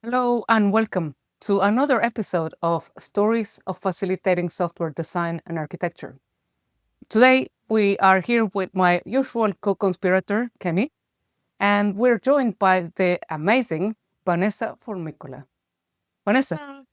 Hello and welcome to another episode of Stories of Facilitating Software Design and Architecture. Today, we are here with my usual co-conspirator, Kenny, and we're joined by the amazing Vanessa Formicola. Vanessa.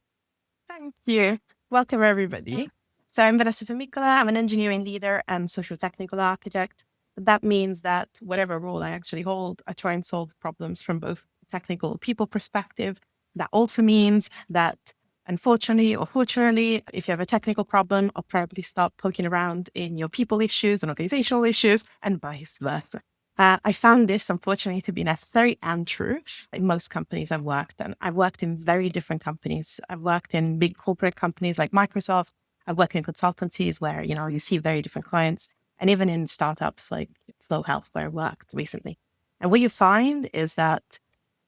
Thank you. Welcome, everybody. So I'm Vanessa Formicola. I'm an engineering leader and sociotechnical architect. That means that whatever role I actually hold, I try and solve problems from both technical people perspective. That also means that, unfortunately or fortunately, if you have a technical problem, I'll probably start poking around in your people issues and organizational issues and vice versa. I found this, unfortunately, to be necessary and true in most companies I've worked in. I've worked in very different companies. I've worked in big corporate companies like Microsoft. I've worked in consultancies where, you see very different clients, and even in startups like Flow Health, where I worked recently. And what you find is that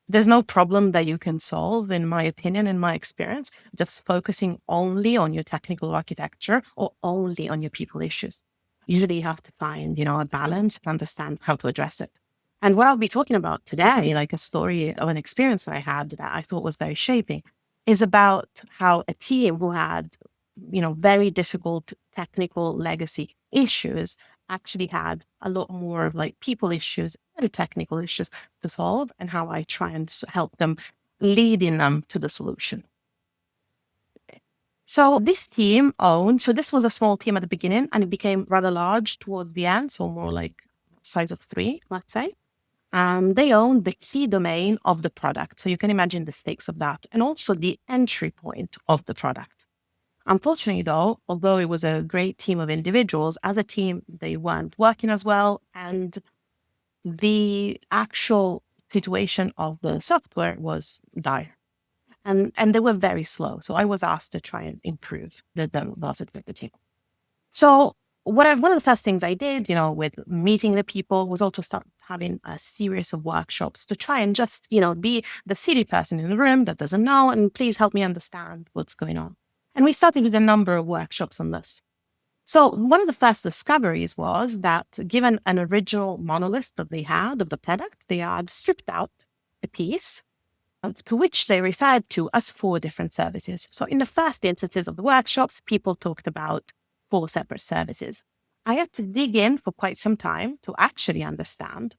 there's no problem that you can solve, in my opinion, in my experience, just focusing only on your technical architecture or only on your people issues. Usually you have to find, a balance and understand how to address it. And what I'll be talking about today, like a story of an experience that I had that I thought was very shaping, is about how a team who had, very difficult technical legacy issues actually had a lot more of like people issues and technical issues to solve, and how I try and help them, leading them to the solution. So this was a small team at the beginning, and it became rather large towards the end, so more like size of 3, let's say. And they owned the key domain of the product. So you can imagine the stakes of that, and also the entry point of the product. Unfortunately, though, although it was a great team of individuals, as a team, they weren't working as well. And the actual situation of the software was dire. And they were very slow. So I was asked to try and improve the velocity of the team. So one of the first things I did, with meeting the people, was also start having a series of workshops to try and just, be the silly person in the room that doesn't know, and please help me understand what's going on. And we started with a number of workshops on this. So one of the first discoveries was that, given an original monolith that they had of the product, they had stripped out a piece to which they referred to as 4 different services. So in the first instances of the workshops, people talked about 4 separate services. I had to dig in for quite some time to actually understand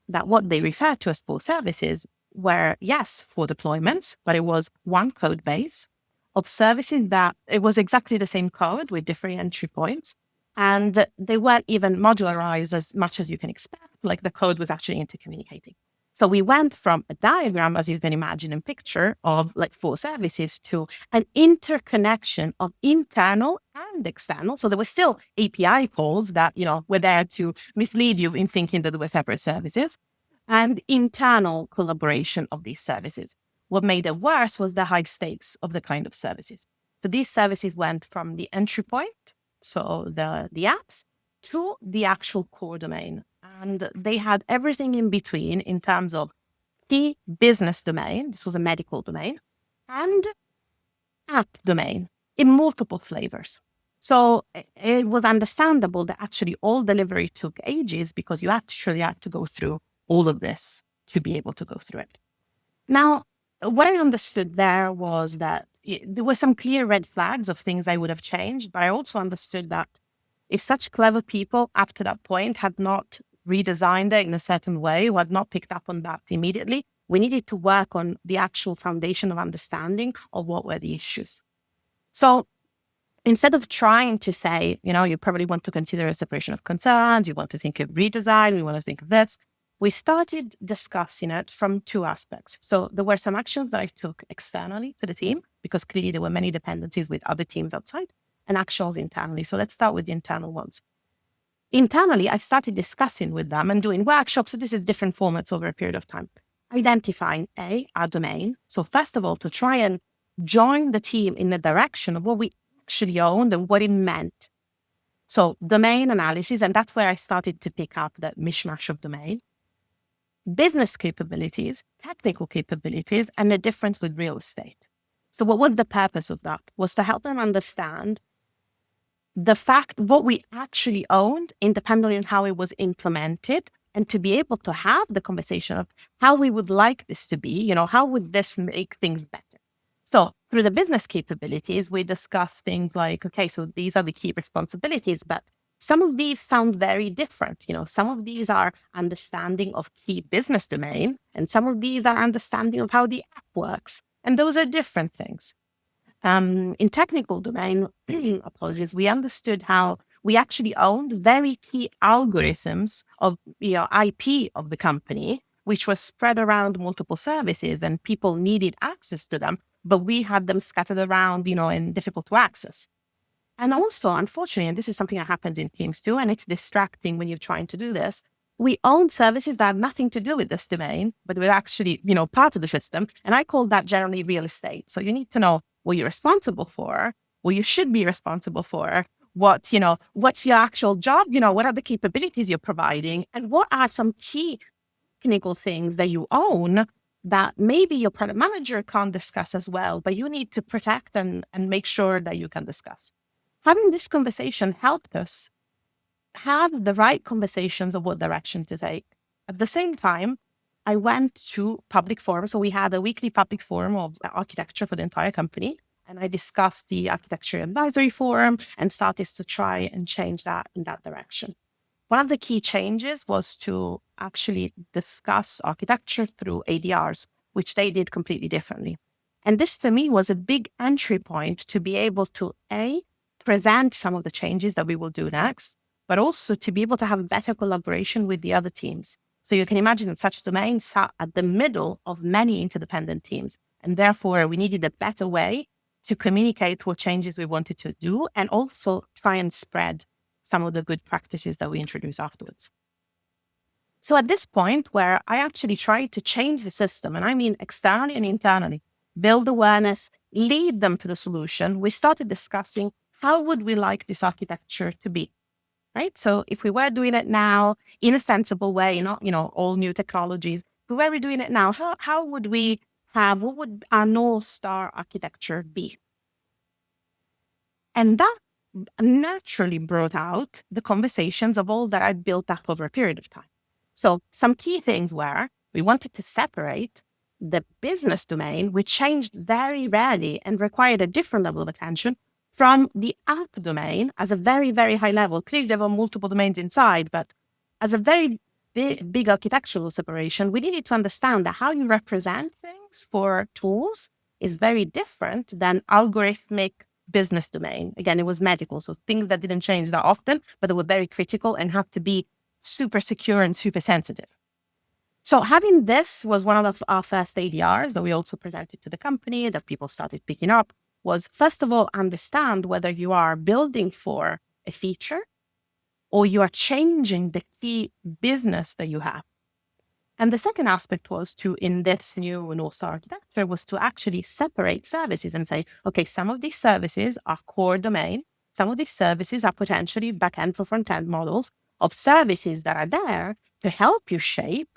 that what they referred to as 4 services were, yes, 4 deployments, but it was one code base of services that it was exactly the same code with different entry points. And they weren't even modularized as much as you can expect. Like, the code was actually intercommunicating. So we went from a diagram, as you can imagine in picture, of like 4 services to an interconnection of internal and external. So there were still API calls that, were there to mislead you in thinking that they were separate services, and internal collaboration of these services. What made it worse was the high stakes of the kind of services. So these services went from the entry point, so the apps, to the actual core domain. And they had everything in between in terms of the business domain, this was a medical domain, and app domain in multiple flavors. So it was understandable that actually all delivery took ages, because you actually had to go through all of this to be able to go through it. Now, what I understood there was that there were some clear red flags of things I would have changed, but I also understood that if such clever people up to that point had not redesigned it in a certain way, who had not picked up on that immediately, we needed to work on the actual foundation of understanding of what were the issues. So instead of trying to say, you probably want to consider a separation of concerns, you want to think of redesign, we want to think of this, we started discussing it from 2 aspects. So there were some actions that I took externally to the team, because clearly there were many dependencies with other teams outside, and actions internally. So let's start with the internal ones. Internally, I started discussing with them and doing workshops. So this is different formats over a period of time. Identifying our domain. So first of all, to try and join the team in the direction of what we actually owned and what it meant. So domain analysis, and that's where I started to pick up that mishmash of domain. Business capabilities, technical capabilities, and the difference with real estate. So what was the purpose of that? Was to help them understand the fact what we actually owned, independently on how it was implemented, and to be able to have the conversation of how we would like this to be, how would this make things better? So through the business capabilities, we discuss things like, okay, so these are the key responsibilities, but some of these sound very different. Some of these are understanding of key business domain, and some of these are understanding of how the app works. And those are different things. In technical domain, apologies, we understood how we actually owned very key algorithms of IP of the company, which was spread around multiple services and people needed access to them, but we had them scattered around, and difficult to access. And also, unfortunately, and this is something that happens in teams too, and it's distracting when you're trying to do this, we own services that have nothing to do with this domain, but we're actually, part of the system. And I call that generally real estate. So you need to know what you're responsible for, what you should be responsible for, what's your actual job, what are the capabilities you're providing, and what are some key technical things that you own that maybe your product manager can't discuss as well, but you need to protect and make sure that you can discuss. Having this conversation helped us have the right conversations of what direction to take. At the same time, I went to public forums. So we had a weekly public forum of architecture for the entire company. And I discussed the architecture advisory forum and started to try and change that in that direction. One of the key changes was to actually discuss architecture through ADRs, which they did completely differently. And this to me was a big entry point to be able to present some of the changes that we will do next, but also to be able to have better collaboration with the other teams. So you can imagine that such domains sat at the middle of many interdependent teams. And therefore, we needed a better way to communicate what changes we wanted to do and also try and spread some of the good practices that we introduce afterwards. So at this point where I actually tried to change the system, and I mean externally and internally, build awareness, lead them to the solution, we started discussing how would we like this architecture to be, right? So if we were doing it now in a sensible way, not, all new technologies, if we were doing it now, how would we have, what would our North Star architecture be? And that naturally brought out the conversations of all that I'd built up over a period of time. So some key things were, we wanted to separate the business domain, which changed very rarely and required a different level of attention, from the app domain as a very, very high level. Clearly, there were multiple domains inside, but as a very big architectural separation, we needed to understand that how you represent things for tools is very different than algorithmic business domain. Again, it was medical, so things that didn't change that often, but they were very critical and had to be super secure and super sensitive. So having this was one of our first ADRs that we also presented to the company that people started picking up, was first of all, understand whether you are building for a feature or you are changing the key business that you have. And the second aspect was to, in this new North Star architecture, was to actually separate services and say, okay, some of these services are core domain. Some of these services are potentially back-end for front-end models of services that are there to help you shape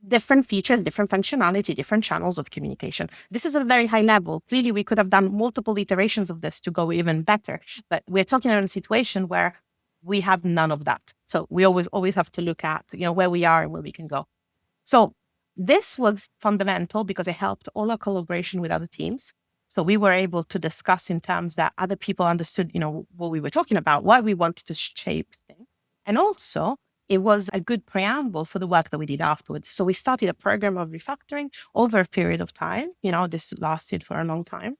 different features, different functionality, different channels of communication. This is a very high level. Clearly, we could have done multiple iterations of this to go even better, but we're talking about a situation where we have none of that. So we always have to look at, where we are and where we can go. So this was fundamental because it helped all our collaboration with other teams. So we were able to discuss in terms that other people understood, what we were talking about, what we wanted to shape things. And also, it was a good preamble for the work that we did afterwards. So we started a program of refactoring over a period of time. This lasted for a long time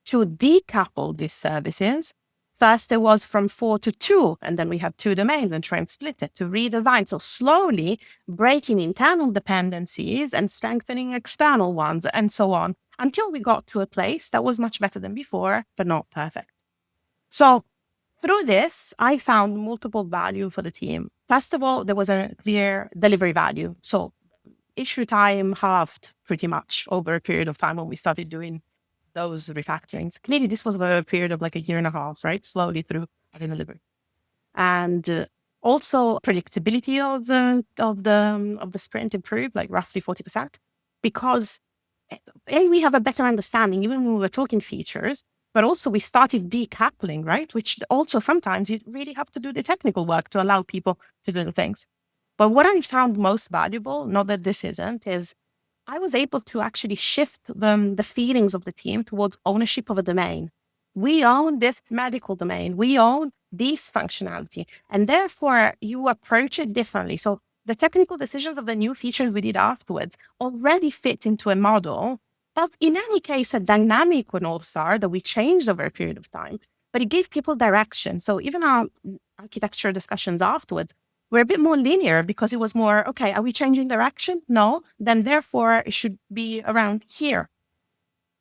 to decouple these services. First, it was from 4 to 2, and then we had 2 domains and try and split it to redesign. So slowly breaking internal dependencies and strengthening external ones and so on until we got to a place that was much better than before, but not perfect. So through this, I found multiple value for the team. First of all, there was a clear delivery value. So issue time halved pretty much over a period of time when we started doing those refactorings. Clearly, this was over a period of like a year and a half, right? Slowly through delivery. And also predictability of the sprint improved, like roughly 40%, because we have a better understanding, even when we were talking features, but also we started decoupling, right? Which also sometimes you really have to do the technical work to allow people to do the things. But what I found most valuable, not that this isn't, is I was able to actually shift the feelings of the team towards ownership of a domain. We own this medical domain. We own this functionality. And therefore, you approach it differently. So the technical decisions of the new features we did afterwards already fit into a model of, in any case, a dynamic North Star that we changed over a period of time. But it gave people direction. So even our architecture discussions afterwards were a bit more linear because it was more, okay, are we changing direction? No. Then therefore, it should be around here.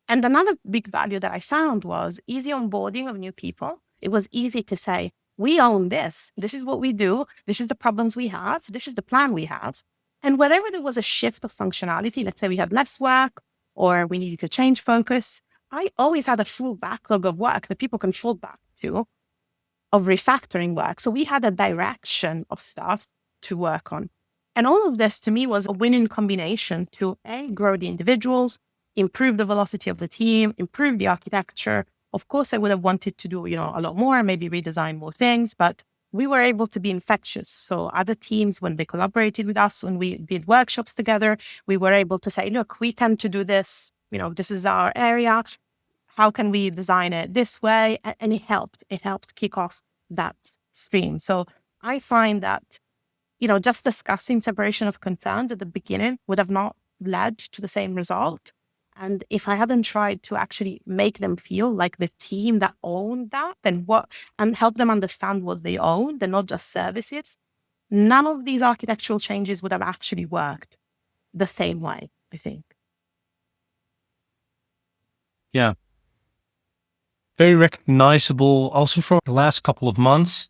And another big value that I found was easy onboarding of new people. It was easy to say, we own this. This is what we do. This is the problems we have. This is the plan we have. And whenever there was a shift of functionality, let's say we had less work or we needed to change focus, I always had a full backlog of work that people can fall back to, of refactoring work. So we had a direction of stuff to work on. And all of this to me was a winning combination to grow the individuals, improve the velocity of the team, improve the architecture. Of course, I would have wanted to do, a lot more, maybe redesign more things, but we were able to be infectious. So other teams, when they collaborated with us, when we did workshops together, we were able to say, look, we tend to do this, this is our area. How can we design it this way? And it helped. It helped kick off that stream. So I find that, just discussing separation of concerns at the beginning would have not led to the same result. And if I hadn't tried to actually make them feel like the team that owned that and help them understand what they owned and not just services, none of these architectural changes would have actually worked the same way, I think. Yeah. Very recognizable also from the last couple of months.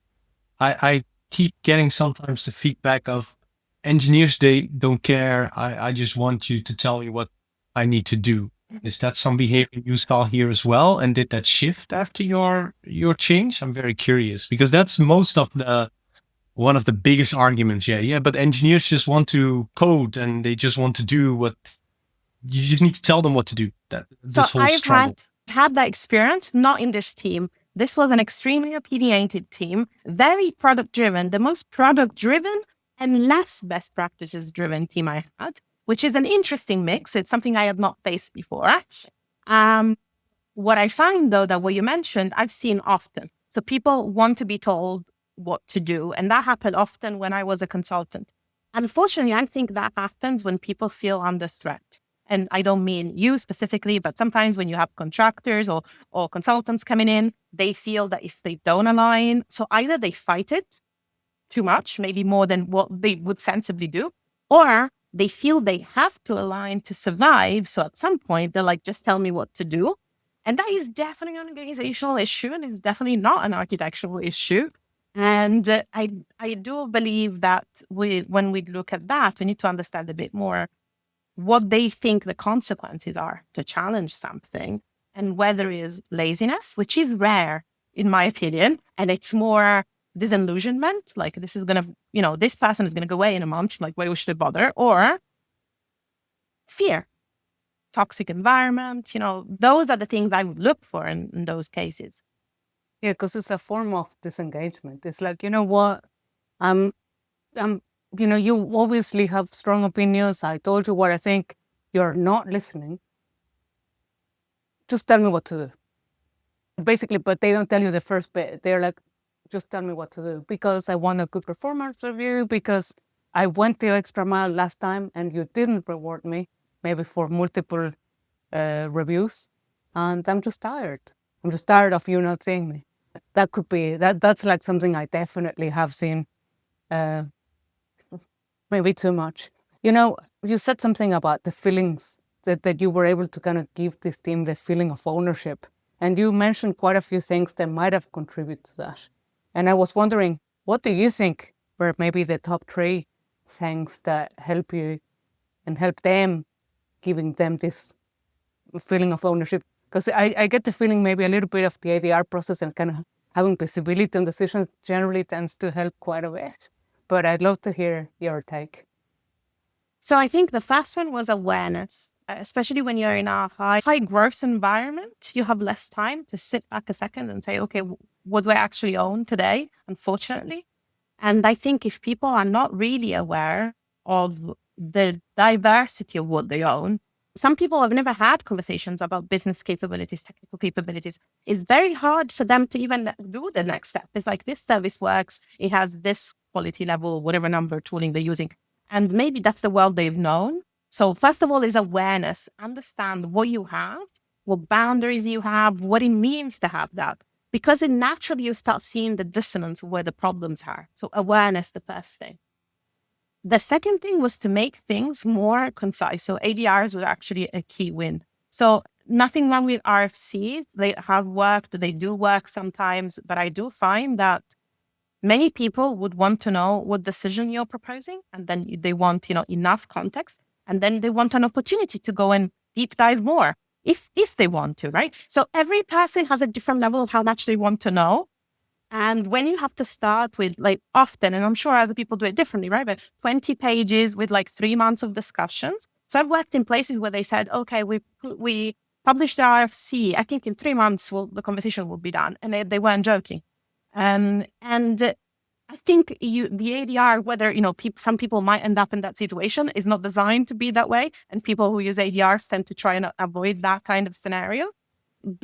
I keep getting sometimes the feedback of engineers, they don't care. I just want you to tell me what I need to do. Is that some behavior you saw here as well? And did that shift after your change? I'm very curious because that's one of the biggest arguments. Yeah. But engineers just want to code and they just want to do what you just need to tell them what to do. This whole struggle. Had that experience, not in this team. This was an extremely opinionated team, very product driven, the most product driven and less best practices driven team I had, which is an interesting mix. It's something I had not faced before. What I find though, that what you mentioned, I've seen often. So people want to be told what to do. And that happened often when I was a consultant. Unfortunately, I think that happens when people feel under threat. And I don't mean you specifically, but sometimes when you have contractors or consultants coming in, they feel that if they don't align, so either they fight it too much, maybe more than what they would sensibly do, or they feel they have to align to survive. So at some point, they're like, just tell me what to do. And that is definitely an organizational issue and it's definitely not an architectural issue. And I do believe that when we look at that, we need to understand a bit more what they think the consequences are to challenge something and whether it is laziness, which is rare in my opinion, and it's more disillusionment, like this is going to, this person is going to go away in a month, like why should I bother? Or fear, toxic environment, those are the things I would look for in those cases. Yeah, because it's a form of disengagement. It's like, you know what, you obviously have strong opinions. I told you what I think. You're not listening. Just tell me what to do. Basically, but they don't tell you the first bit. They're like, just tell me what to do because I want a good performance review, because I went the extra mile last time and you didn't reward me, maybe for multiple reviews. And I'm just tired. I'm just tired of you not seeing me. That could be, that's like something I definitely have seen. Maybe too much. You said something about the feelings that you were able to kind of give this team the feeling of ownership. And you mentioned quite a few things that might have contributed to that. And I was wondering, what do you think were maybe the top 3 things that help you and help them, giving them this feeling of ownership? Because I get the feeling maybe a little bit of the ADR process and kind of having visibility on decisions generally tends to help quite a bit. But I'd love to hear your take. So I think the first one was awareness, especially when you're in a high growth environment. You have less time to sit back a second and say, okay, what do I actually own today, unfortunately? And I think if people are not really aware of the diversity of what they own, some people have never had conversations about business capabilities, technical capabilities. It's very hard for them to even do the next step. It's like, this service works, it has this quality level, whatever number tooling they're using. And maybe that's the world they've known. So first of all is awareness. Understand what you have, what boundaries you have, what it means to have that. Because it naturally you start seeing the dissonance where the problems are. So awareness, the first thing. The second thing was to make things more concise. So ADRs was actually a key win. So nothing wrong with RFCs. They have worked, they do work sometimes, but I do find that many people would want to know what decision you're proposing, and then they want, enough context, and then they want an opportunity to go and deep dive more if they want to, right? So every person has a different level of how much they want to know. And when you have to start with often, and I'm sure other people do it differently, right? But 20 pages with 3 months of discussions. So I've worked in places where they said, okay, we published the RFC. I think in 3 months, the conversation will be done. And they weren't joking. And I think the ADR, whether, some people might end up in that situation, is not designed to be that way. And people who use ADRs tend to try and avoid that kind of scenario.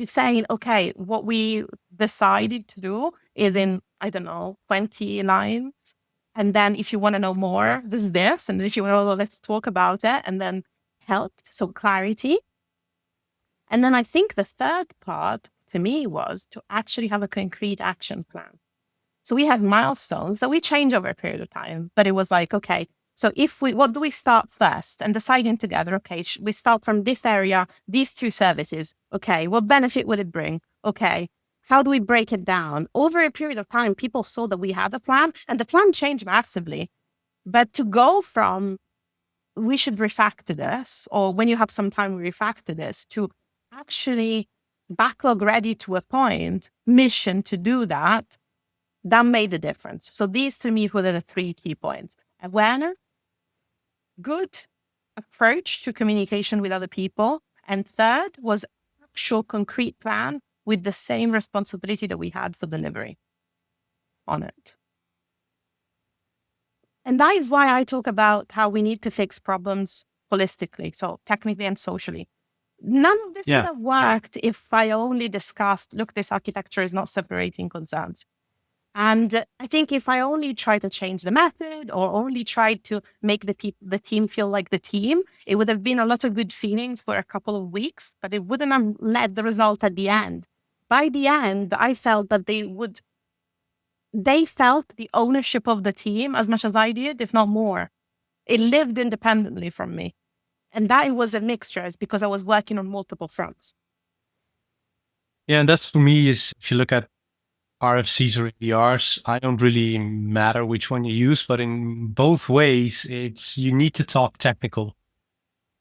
Saying, okay, what we decided to do is in, 20 lines. And then if you want to know more, this is this. And if you want to, let's talk about it. And then helped. So clarity. And then I think the third part to me was to actually have a concrete action plan. So we had milestones that we change over a period of time, but it was like, okay, so what do we start first? And deciding together, okay, we start from this area, these 2 services. Okay, what benefit would it bring? Okay, how do we break it down? Over a period of time, people saw that we had a plan, and the plan changed massively. But to go from, we should refactor this, or when you have some time, we refactor this, to actually backlog ready to a point, mission to do that made a difference. So these to me were the 3 key points. Awareness, good approach to communication with other people. And third was actual concrete plan with the same responsibility that we had for delivery on it. And that is why I talk about how we need to fix problems holistically, so technically and socially. None of this would have worked if I only discussed, look, this architecture is not separating concerns. And I think if I only try to change the method or only try to make the team feel like the team, it would have been a lot of good feelings for a couple of weeks, but it wouldn't have led the result at the end. By the end, I felt that they felt the ownership of the team as much as I did, if not more. It lived independently from me. And that was a mixture, is because I was working on multiple fronts. Yeah, and that's for me is, if you look at RFCs or ADRs, I don't really matter which one you use, but in both ways, you need to talk technical,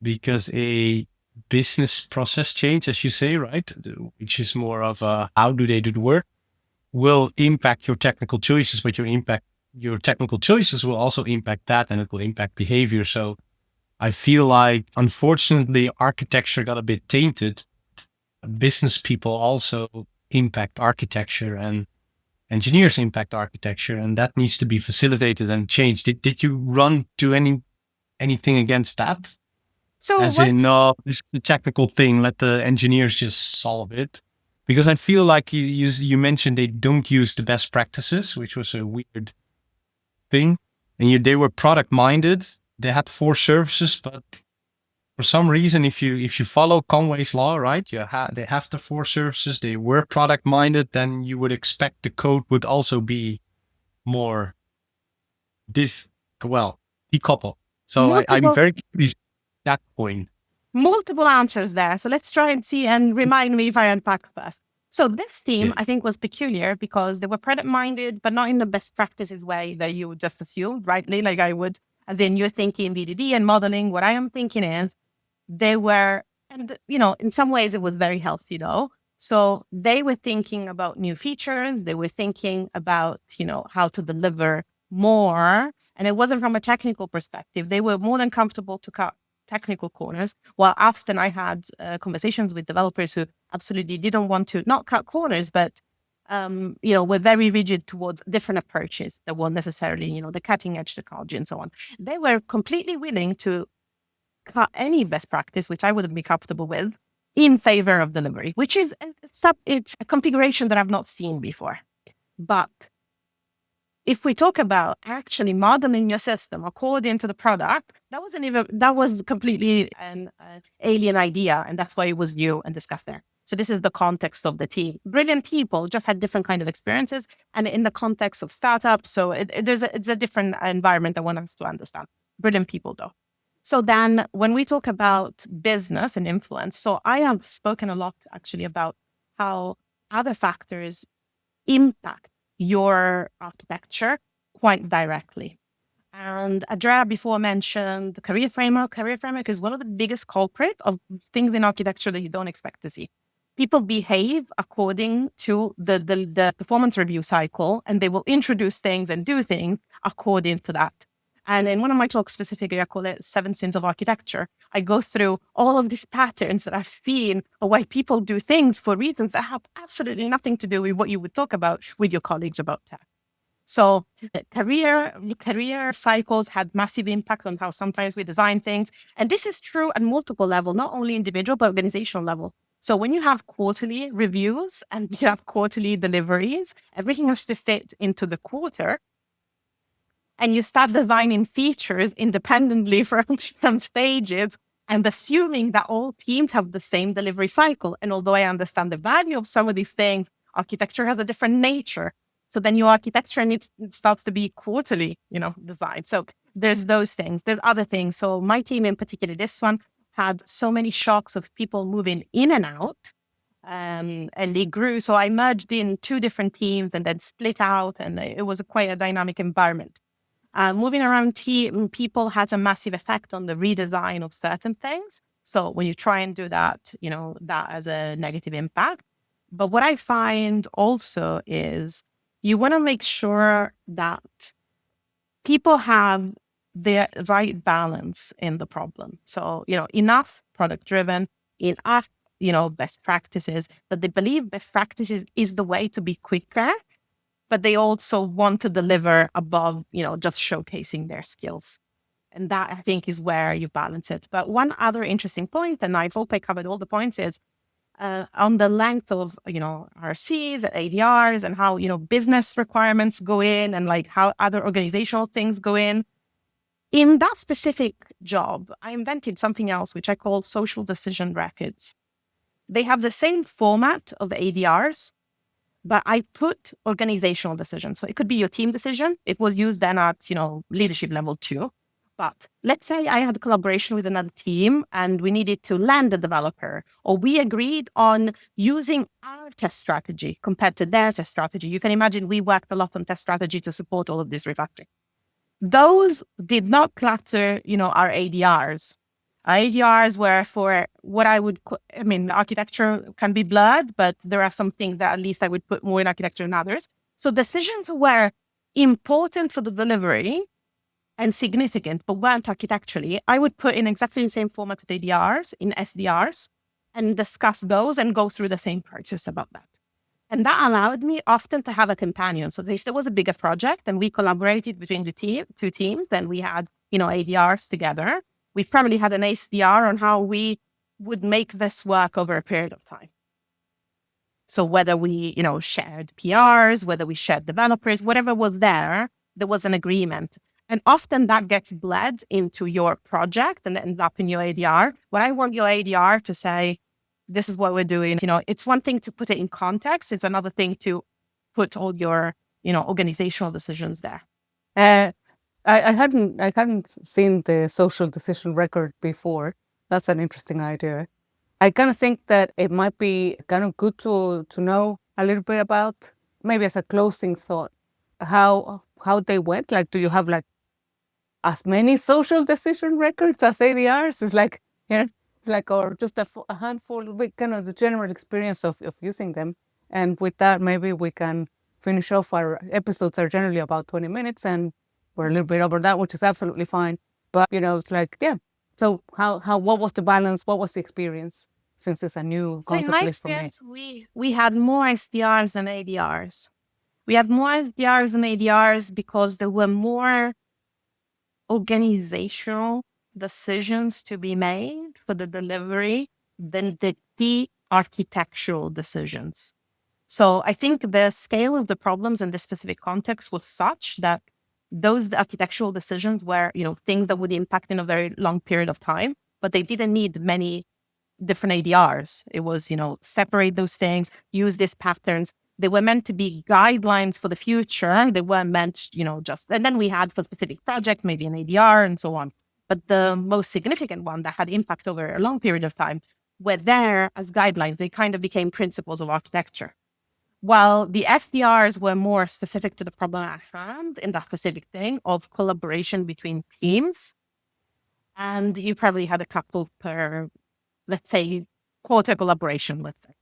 because a business process change, as you say, right, which is more of how do they do the work, will impact your technical choices, but your technical choices will also impact that, and it will impact behavior. So I feel like, unfortunately, architecture got a bit tainted. Business people also impact architecture, and engineers impact architecture, and that needs to be facilitated and changed. Did you run to anything against that? So this is a technical thing, let the engineers just solve it. Because I feel like you mentioned they don't use the best practices, which was a weird thing. And they were product minded. They had 4 services, but for some reason, if you follow Conway's law, right, they have the 4 services, they were product minded, then you would expect the code would also be more decoupled. So I'm very curious at that point. Multiple answers there. So let's try and see, and remind me if I unpack first. So this team, I think, was peculiar because they were product minded, but not in the best practices way that you would just assume, rightly, like I would. As in, you're thinking VDD and modeling. What I am thinking is, they were, and in some ways it was very healthy though. So they were thinking about new features. They were thinking about, how to deliver more. And it wasn't from a technical perspective. They were more than comfortable to cut technical corners. While often I had conversations with developers who absolutely didn't want to not cut corners, but were very rigid towards different approaches that weren't necessarily, the cutting edge technology and so on. They were completely willing to cut any best practice, which I wouldn't be comfortable with, in favor of delivery, which is it's a configuration that I've not seen before. But if we talk about actually modeling your system according to the product, that was completely an alien idea, and that's why it was new and discussed there. So this is the context of the team. Brilliant people, just had different kind of experiences, and in the context of startups, so it's a different environment that one has to understand. Brilliant people, though. So then, when we talk about business and influence, so I have spoken a lot actually about how other factors impact your architecture quite directly. And Andrea before mentioned the career framework. Career framework is one of the biggest culprits of things in architecture that you don't expect to see. People behave according to the performance review cycle, and they will introduce things and do things according to that. And in one of my talks specifically, I call it 7 Sins of Architecture. I go through all of these patterns that I've seen of why people do things for reasons that have absolutely nothing to do with what you would talk about with your colleagues about tech. So career cycles had massive impact on how sometimes we design things. And this is true at multiple levels, not only individual, but organizational level. So when you have quarterly reviews and you have quarterly deliveries, everything has to fit into the quarter. And you start designing features independently from stages and assuming that all teams have the same delivery cycle. And although I understand the value of some of these things, architecture has a different nature. So then your architecture starts to be quarterly, designed. So there's those things. There's other things. So my team in particular, this one, had so many shocks of people moving in and out. And they grew. So I merged in 2 different teams and then split out. And it was quite a dynamic environment. Moving around people has a massive effect on the redesign of certain things. So when you try and do that, that has a negative impact. But what I find also is you want to make sure that people have the right balance in the problem. So, enough product driven, enough, best practices, that they believe best practices is the way to be quicker, but they also want to deliver above, just showcasing their skills. And that, I think, is where you balance it. But one other interesting point, and I hope I covered all the points, is on the length of, RCs and ADRs and how, business requirements go in and like how other organizational things go in. In that specific job, I invented something else, which I call social decision records. They have the same format of ADRs, but I put organizational decisions. So it could be your team decision. It was used then at, leadership level too. But let's say I had a collaboration with another team and we needed to land a developer, or we agreed on using our test strategy compared to their test strategy. You can imagine we worked a lot on test strategy to support all of this refactoring. Those did not clutter, our ADRs. ADRs were for what architecture can be blurred, but there are some things that at least I would put more in architecture than others. So decisions were important for the delivery and significant, but weren't architecturally. I would put in exactly the same format of ADRs in SDRs and discuss those and go through the same process about that. And that allowed me often to have a companion. So if there was a bigger project and we collaborated between the 2 teams, then we had, ADRs together. We probably had an SDR on how we would make this work over a period of time. So whether we, shared PRs, whether we shared developers, whatever was there was an agreement. And often that gets bled into your project and ends up in your ADR. When I want your ADR to say, this is what we're doing, it's one thing to put it in context. It's another thing to put all your, organizational decisions there. I hadn't seen the social decision record before. That's an interesting idea. I kind of think that it might be kind of good to know a little bit about, maybe as a closing thought, how they went. Like, do you have like as many social decision records as ADRs? It's like, or just a handful, with kind of the general experience of using them. And with that, maybe we can finish off. Our episodes are generally about 20 minutes and we're a little bit over that, which is absolutely fine. But, it's like, yeah. So what was the balance? What was the experience? since it's a new So in concept my list for me. experience, we had more SDRs than ADRs. We had more SDRs than ADRs because there were more organizational decisions to be made for the delivery than the key architectural decisions. So I think the scale of the problems in this specific context was such that those architectural decisions were, things that would impact in a very long period of time, but they didn't need many different ADRs. It was, separate those things, use these patterns. They were meant to be guidelines for the future. They weren't meant, just, and then we had for specific project, maybe an ADR and so on. But the most significant one that had impact over a long period of time were there as guidelines. They kind of became principles of architecture. While the SDRs were more specific to the problem at hand in that specific thing of collaboration between teams. And you probably had a couple per, let's say, quarter collaboration, let's say.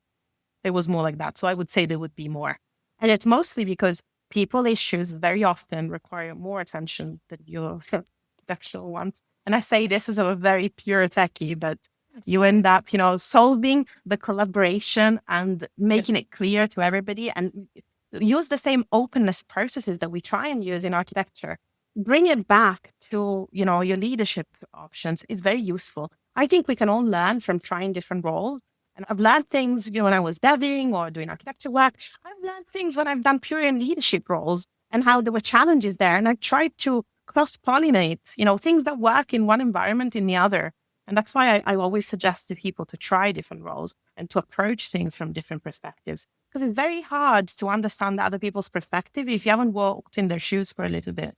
It was more like that. So I would say there would be more. And it's mostly because people issues very often require more attention than your architectural ones. And I say this as a very pure techie, but you end up, solving the collaboration and making it clear to everybody and use the same openness processes that we try and use in architecture. Bring it back to, your leadership options is very useful. I think we can all learn from trying different roles. And I've learned things, when I was deving or doing architecture work. I've learned things when I've done pure in leadership roles and how there were challenges there. And I tried to cross-pollinate, things that work in one environment in the other. And that's why I always suggest to people to try different roles and to approach things from different perspectives. Because it's very hard to understand other people's perspective if you haven't walked in their shoes for a little bit.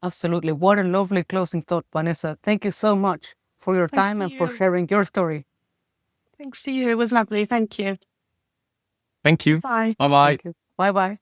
Absolutely. What a lovely closing thought, Vanessa. Thank you so much for your Thanks time to and for you. sharing your story. Thanks to you. It was lovely. Thank you. Thank you. Bye. Bye-bye. Thank you. Bye-bye.